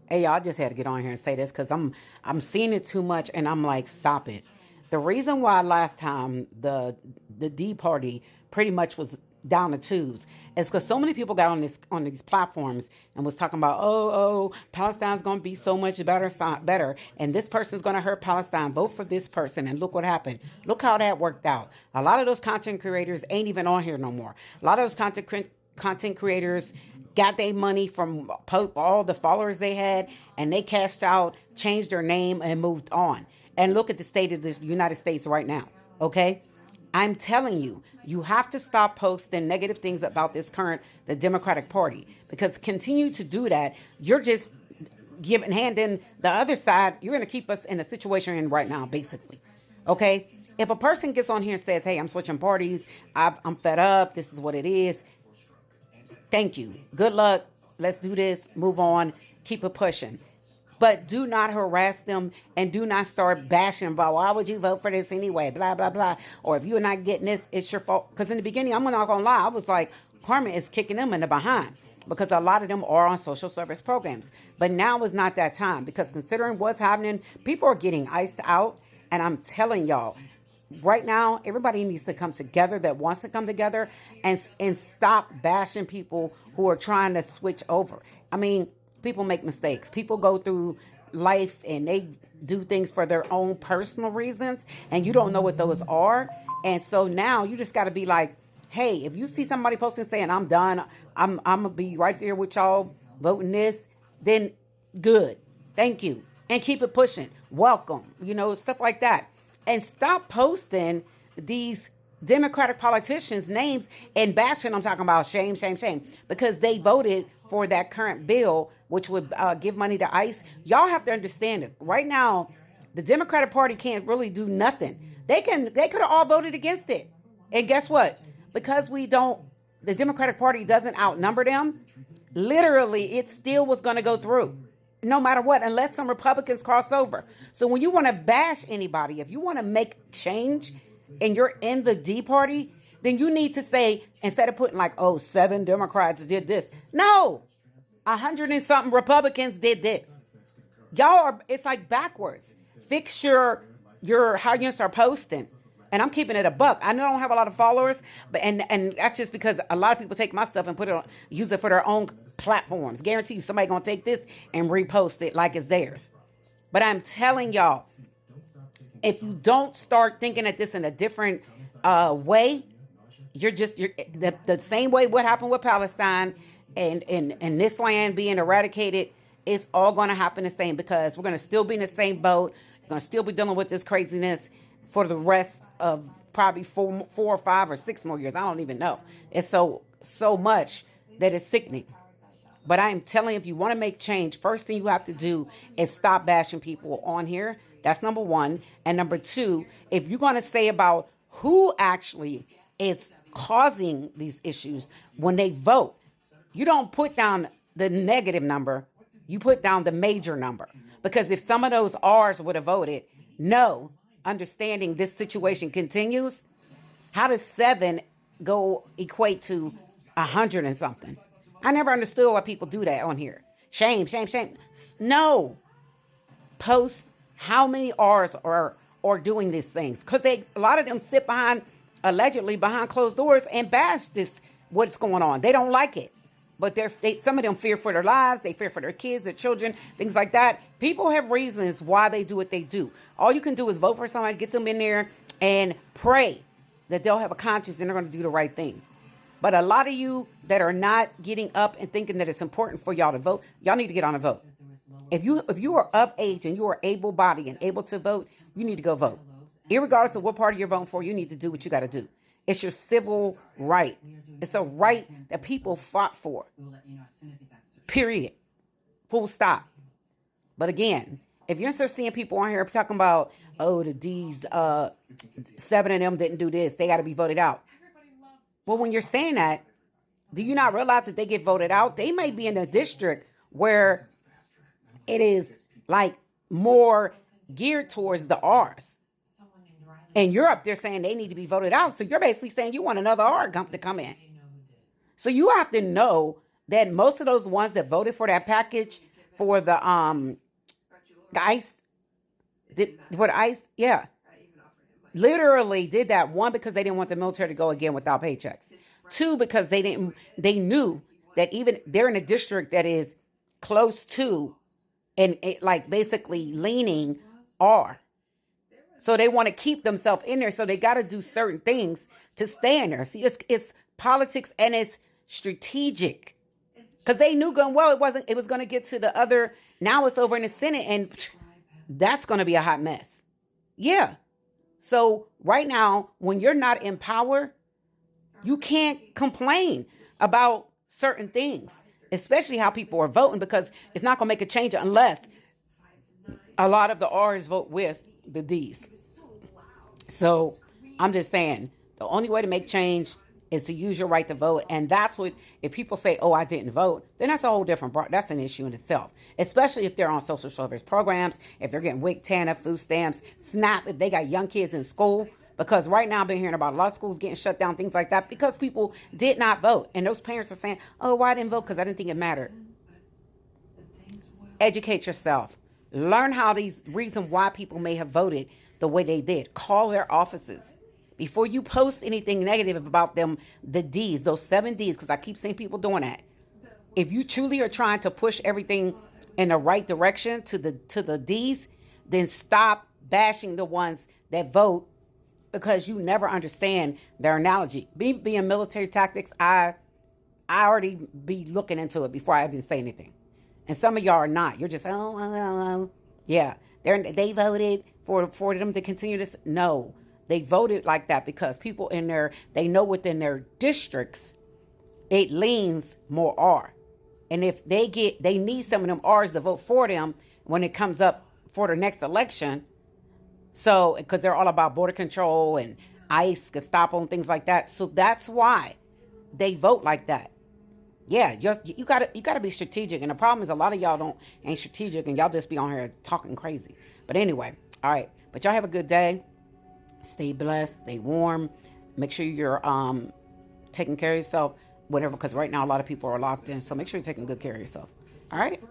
Hey, y'all, I just had to get on here and say this because I'm seeing it too much, and I'm like, stop it. The reason why last time the D party pretty much was down the tubes is because so many people got on these platforms and was talking about, Palestine's going to be so much better, and this person's going to hurt Palestine. Vote for this person, and look what happened. Look how that worked out. A lot of those content creators ain't even on here no more. A lot of those content creators got their money from all the followers they had, and they cashed out, changed their name, and moved on. And look at the state of the United States right now. Okay, I'm telling you, you have to stop posting negative things about the Democratic Party, because continue to do that, you're just handing the other side. You're going to keep us in the situation we're in right now, basically. Okay. If a person gets on here and says, "Hey, I'm switching parties. I'm fed up. This is what it is." Thank you. Good luck. Let's do this. Move on. Keep it pushing. But do not harass them, and do not start bashing about, why would you vote for this anyway? Blah, blah, blah. Or if you're not getting this, it's your fault. Because in the beginning, I'm not going to lie, I was like, karma is kicking them in the behind, because a lot of them are on social service programs. But now is not that time, because considering what's happening, people are getting iced out. And I'm telling y'all, right now, everybody needs to come together that wants to come together, and stop bashing people who are trying to switch over. I mean, people make mistakes. People go through life and they do things for their own personal reasons, and you don't know what those are. And so now you just got to be like, hey, if you see somebody posting saying, "I'm done, I'm gonna be right there with y'all voting this," then good. Thank you. And keep it pushing. Welcome. Stuff like that. And stop posting these Democratic politicians' names and bashing. I'm talking about shame, shame, shame, because they voted for that current bill, which would give money to ICE. Y'all have to understand it. Right now, the Democratic Party can't really do nothing. They could have all voted against it. And guess what? Because the Democratic Party doesn't outnumber them, literally, it still was going to go through, no matter what, unless some Republicans cross over. So when you want to bash anybody, if you want to make change and you're in the D party, then you need to say, instead of putting like, 7 Democrats did this. No, 100 and something Republicans did this. It's like backwards. Fix your how you start posting. And I'm keeping it a buck. I know I don't have a lot of followers, but and that's just because a lot of people take my stuff and use it for their own platforms. Guarantee you somebody gonna take this and repost it like it's theirs. But I'm telling y'all, if you don't start thinking at this in a different way, you're the same way what happened with Palestine and this land being eradicated. It's all going to happen the same, because we're going to still be in the same boat. We're going to still be dealing with this craziness for the rest of probably 4 or 5 or 6 more years. I don't even know. It's so much that it's sickening. But I'm telling you, if you want to make change, first thing you have to do is stop bashing people on here. That's number one. And number two, if you're going to say about who actually is causing these issues when they vote, you don't put down the negative number. You put down the major number. Because if some of those R's would have voted no, understanding this situation continues, how does 7 go equate to 100 and something? I never understood why people do that on here. Shame, shame, shame. No. Post how many R's are doing these things. Because a lot of them sit allegedly behind closed doors and bash what's going on. They don't like it. But some of them fear for their lives. They fear for their kids, their children, things like that. People have reasons why they do what they do. All you can do is vote for somebody, get them in there, and pray that they'll have a conscience and they're going to do the right thing. But a lot of you that are not getting up and thinking that it's important for y'all to vote, y'all need to get on a vote. If you are of age and you are able-bodied and able to vote, you need to go vote. Irregardless of what party you're voting for, you need to do what you got to do. It's your civil right. It's a right that people fought for. Period. Full stop. But again, if you're still seeing people on here talking about, the D's, 7 of them didn't do this, they got to be voted out. Well, when you're saying that, do you not realize that they get voted out? They may be in a district where it is like more geared towards the R's. And you're up there saying they need to be voted out. So you're basically saying you want another R to come in. So you have to know that most of those ones that voted for that package for the ICE. For the ICE, yeah, literally did that. One, because they didn't want the military to go again without paychecks. Two, because they knew that even they're in a district that is close to and like basically leaning R. So they want to keep themselves in there. So they got to do certain things to stay in there. See, it's politics and it's strategic. Because they knew going well, it was going to get to the other. Now it's over in the Senate, and that's going to be a hot mess. Yeah. So right now, when you're not in power, you can't complain about certain things, especially how people are voting, because it's not going to make a change unless a lot of the R's vote with the D's. So I'm just saying, the only way to make change is to use your right to vote. And that's what, if people say, oh, I didn't vote, then that's a whole different, that's an issue in itself, especially if they're on social service programs, if they're getting WIC, TANF, food stamps, SNAP, if they got young kids in school. Because right now I've been hearing about a lot of schools getting shut down, things like that, because people did not vote. And those parents are saying, oh, why I didn't vote? Because I didn't think it mattered. Educate yourself. Learn how these reasons why people may have voted the way they did. Call their offices. Before you post anything negative about them, the D's, those 7 D's, because I keep seeing people doing that. If you truly are trying to push everything in the right direction to the D's, then stop bashing the ones that vote, because you never understand their analogy. Being military tactics, I already be looking into it before I even say anything. And some of y'all are not. You're just, oh. Yeah, they voted for them to continue this. No, they voted like that because people in there, they know within their districts, it leans more R. And if they need some of them R's to vote for them when it comes up for the next election. So, because they're all about border control and ICE, Gestapo, and things like that. So that's why they vote like that. Yeah, you gotta be strategic. And the problem is a lot of y'all ain't strategic, and y'all just be on here talking crazy. But anyway, all right. But y'all have a good day. Stay blessed. Stay warm. Make sure you're taking care of yourself. Whatever, because right now a lot of people are locked in. So make sure you're taking good care of yourself. All right.